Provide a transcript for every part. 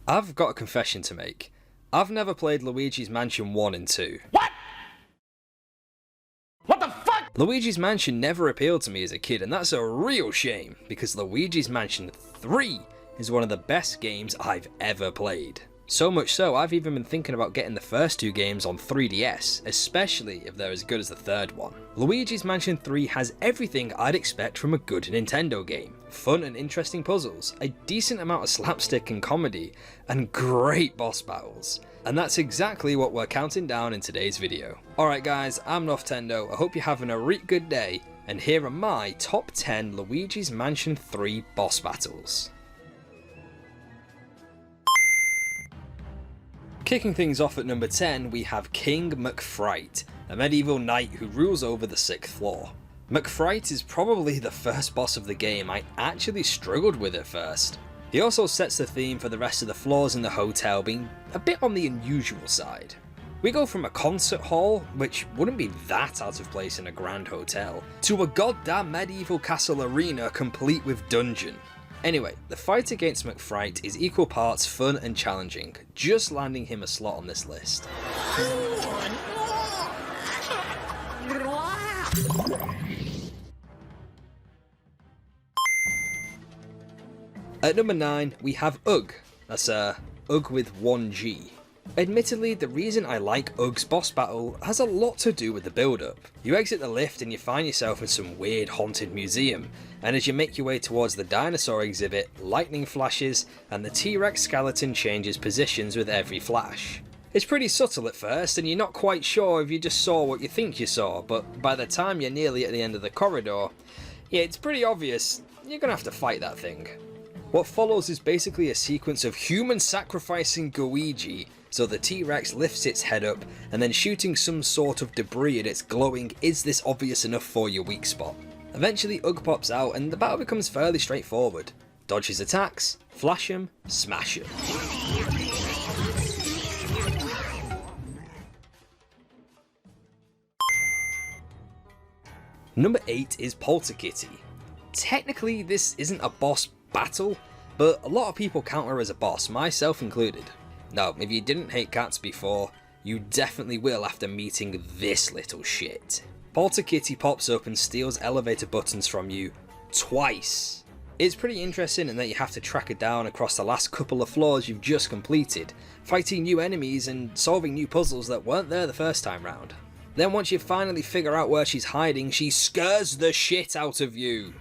I've got a confession to make. I've never played Luigi's Mansion 1 and 2. What? What the fuck? Luigi's Mansion never appealed to me as a kid, and that's a real shame, because Luigi's Mansion 3 is one of the best games I've ever played. So much so, I've even been thinking about getting the first two games on 3DS, especially if they're as good as the third one. Luigi's Mansion 3 has everything I'd expect from a good Nintendo game. Fun and interesting puzzles, a decent amount of slapstick and comedy, and great boss battles. And that's exactly what we're counting down in today's video. Alright guys, I'm Northtendo, I hope you're having a really good day, and here are my top 10 Luigi's Mansion 3 boss battles. Kicking things off at number 10, we have King McFright, a medieval knight who rules over the 6th floor. McFright is probably the first boss of the game I actually struggled with at first. He also sets the theme for the rest of the floors in the hotel being a bit on the unusual side. We go from a concert hall, which wouldn't be that out of place in a grand hotel, to a goddamn medieval castle arena complete with dungeon. Anyway, the fight against McFright is equal parts fun and challenging, just landing him a slot on this list. At number 9, we have Ugg. That's Ugg with one G. Admittedly, the reason I like Ugg's boss battle has a lot to do with the build-up. You exit the lift and you find yourself in some weird haunted museum, and as you make your way towards the dinosaur exhibit, lightning flashes and the T-Rex skeleton changes positions with every flash. It's pretty subtle at first and you're not quite sure if you just saw what you think you saw, but by the time you're nearly at the end of the corridor, yeah, it's pretty obvious you're gonna have to fight that thing. What follows is basically a sequence of human sacrificing Luigi, so the T-Rex lifts its head up and then shooting some sort of debris at its glowing "is this obvious enough for your weak spot?" Eventually Ugg pops out and the battle becomes fairly straightforward. Dodge his attacks, flash him, smash him. Number 8 is Polterkitty. Technically this isn't a boss battle, but a lot of people count her as a boss, myself included. Now, if you didn't hate cats before, you definitely will after meeting this little shit. Polterkitty pops up and steals elevator buttons from you twice. It's pretty interesting in that you have to track her down across the last couple of floors you've just completed, fighting new enemies and solving new puzzles that weren't there the first time round. Then once you finally figure out where she's hiding, she scares the shit out of you.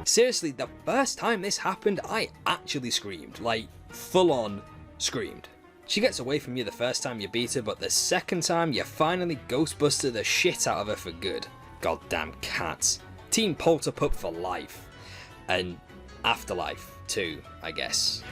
Seriously, the first time this happened, I actually screamed, like full on screamed. She gets away from you the first time you beat her, but the second time you finally Ghostbuster the shit out of her for good. Goddamn cats. Team Polterpup for life. And afterlife too, I guess.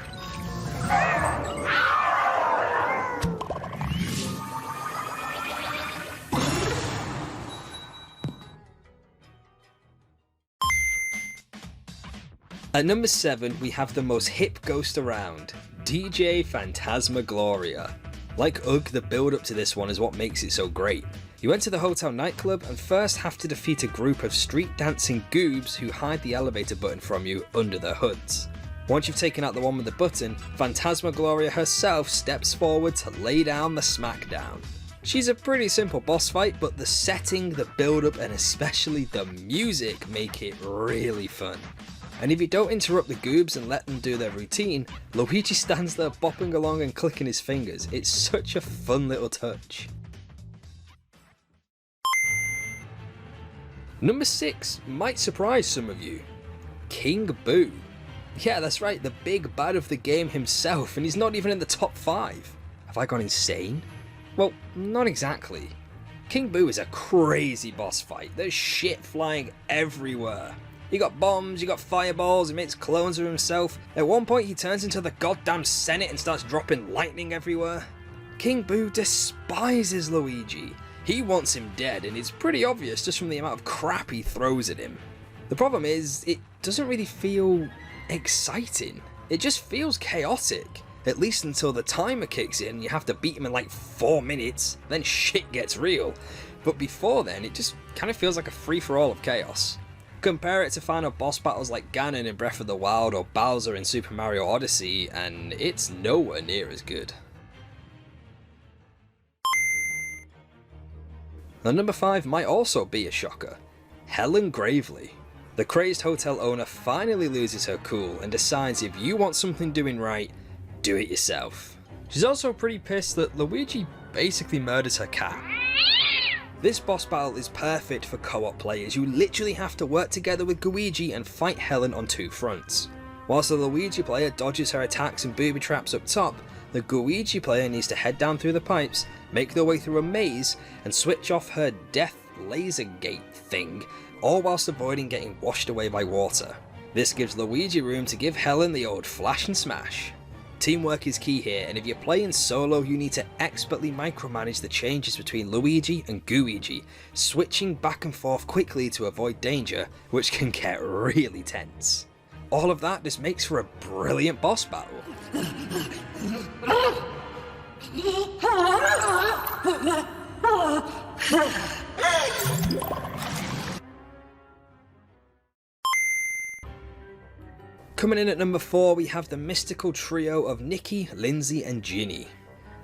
At number 7, we have the most hip ghost around, DJ Fantasma Gloria. Like Ugg, the build up to this one is what makes it so great. You enter the hotel nightclub and first have to defeat a group of street dancing goobs who hide the elevator button from you under their hoods. Once you've taken out the one with the button, Fantasma Gloria herself steps forward to lay down the smackdown. She's a pretty simple boss fight, but the setting, the build up and especially the music make it really fun. And if you don't interrupt the goobs and let them do their routine, Luigi stands there bopping along and clicking his fingers. It's such a fun little touch. Number 6 might surprise some of you. King Boo. Yeah, that's right, the big bad of the game himself, and he's not even in the top 5. Have I gone insane? Well, not exactly. King Boo is a crazy boss fight. There's shit flying everywhere. You got bombs, you got fireballs, he makes clones of himself. At one point he turns into the goddamn Senate and starts dropping lightning everywhere. King Boo despises Luigi. He wants him dead, and it's pretty obvious just from the amount of crap he throws at him. The problem is, it doesn't really feel exciting. It just feels chaotic. At least until the timer kicks in, you have to beat him in like 4 minutes, then shit gets real. But before then, it just kind of feels like a free-for-all of chaos. Compare it to final boss battles like Ganon in Breath of the Wild or Bowser in Super Mario Odyssey, and it's nowhere near as good. And number 5 might also be a shocker. Helen Gravely. The crazed hotel owner finally loses her cool and decides if you want something doing right, do it yourself. She's also pretty pissed that Luigi basically murders her cat. This boss battle is perfect for co-op players. You literally have to work together with Luigi and fight Helen on 2 fronts. Whilst the Luigi player dodges her attacks and booby traps up top, the Luigi player needs to head down through the pipes, make their way through a maze, and switch off her death laser gate thing, all whilst avoiding getting washed away by water. This gives Luigi room to give Helen the old flash and smash. Teamwork is key here, and if you're playing solo, you need to expertly micromanage the changes between Luigi and Luigi, switching back and forth quickly to avoid danger, which can get really tense. All of that just makes for a brilliant boss battle. Coming in at number 4, we have the mystical trio of Nikki, Lindsay and Ginny.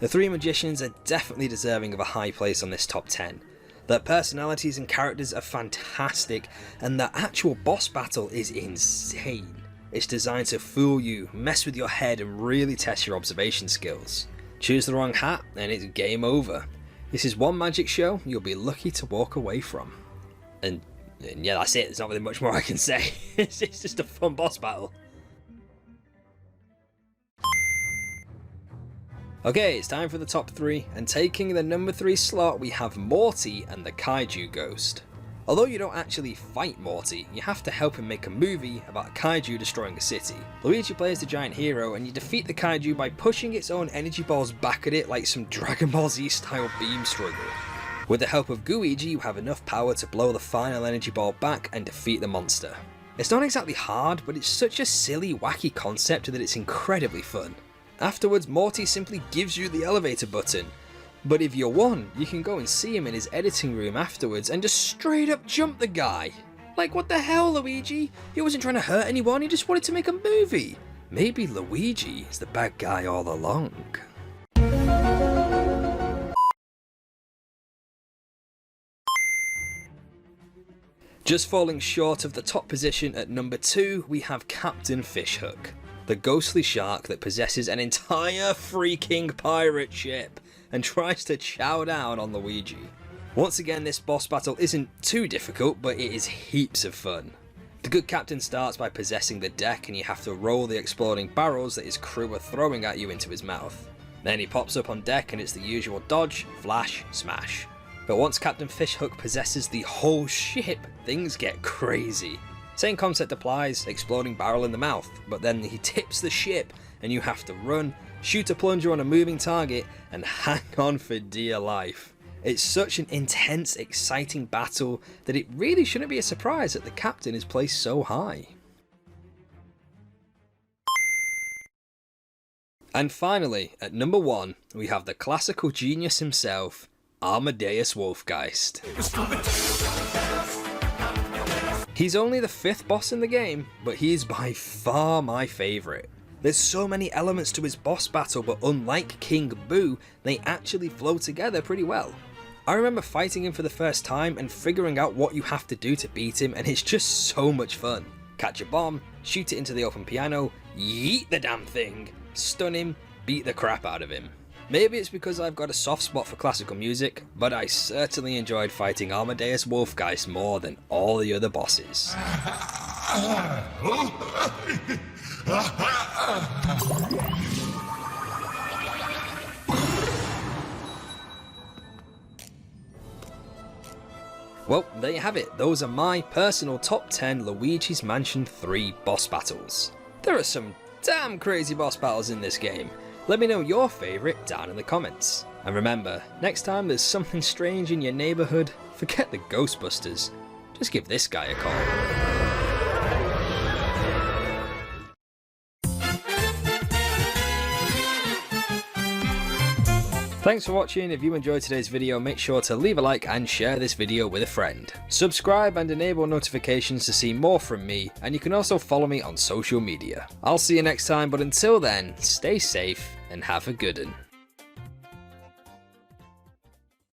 The 3 magicians are definitely deserving of a high place on this top 10. Their personalities and characters are fantastic, and the actual boss battle is insane. It's designed to fool you, mess with your head and really test your observation skills. Choose the wrong hat and it's game over. This is one magic show you'll be lucky to walk away from. And yeah, that's it, there's not really much more I can say. It's just a fun boss battle. Okay, it's time for the top 3, and taking the number 3 slot we have Morty and the Kaiju Ghost. Although you don't actually fight Morty, you have to help him make a movie about a kaiju destroying a city. Luigi plays the giant hero, and you defeat the kaiju by pushing its own energy balls back at it like some Dragon Ball Z style beam struggle. With the help of Luigi, you have enough power to blow the final energy ball back and defeat the monster. It's not exactly hard, but it's such a silly, wacky concept that it's incredibly fun. Afterwards, Morty simply gives you the elevator button, but if you're one, you can go and see him in his editing room afterwards and just straight up jump the guy. Like, what the hell, Luigi? He wasn't trying to hurt anyone, he just wanted to make a movie. Maybe Luigi is the bad guy all along. Just falling short of the top position at number 2, we have Captain Fishhook, the ghostly shark that possesses an entire freaking pirate ship and tries to chow down on Luigi. Once again, this boss battle isn't too difficult, but it is heaps of fun. The good captain starts by possessing the deck, and you have to roll the exploding barrels that his crew are throwing at you into his mouth. Then he pops up on deck and it's the usual dodge, flash, smash. But once Captain Fishhook possesses the whole ship, things get crazy. Same concept applies, exploding barrel in the mouth, but then he tips the ship and you have to run, shoot a plunger on a moving target and hang on for dear life. It's such an intense, exciting battle that it really shouldn't be a surprise that the captain is placed so high. And finally, at number 1, we have the classical genius himself, Amadeus Wolfgaist. He's only the 5th boss in the game, but he is by far my favourite. There's so many elements to his boss battle, but unlike King Boo, they actually flow together pretty well. I remember fighting him for the first time and figuring out what you have to do to beat him, and it's just so much fun. Catch a bomb, shoot it into the open piano, yeet the damn thing, stun him, beat the crap out of him. Maybe it's because I've got a soft spot for classical music, but I certainly enjoyed fighting Amadeus Wolfgaist more than all the other bosses. Well, there you have it. Those are my personal top 10 Luigi's Mansion 3 boss battles. There are some damn crazy boss battles in this game. Let me know your favourite down in the comments. And remember, next time there's something strange in your neighbourhood, forget the Ghostbusters. Just give this guy a call. Thanks for watching. If you enjoyed today's video, make sure to leave a like and share this video with a friend. Subscribe and enable notifications to see more from me, and you can also follow me on social media. I'll see you next time, but until then, stay safe and have a good one.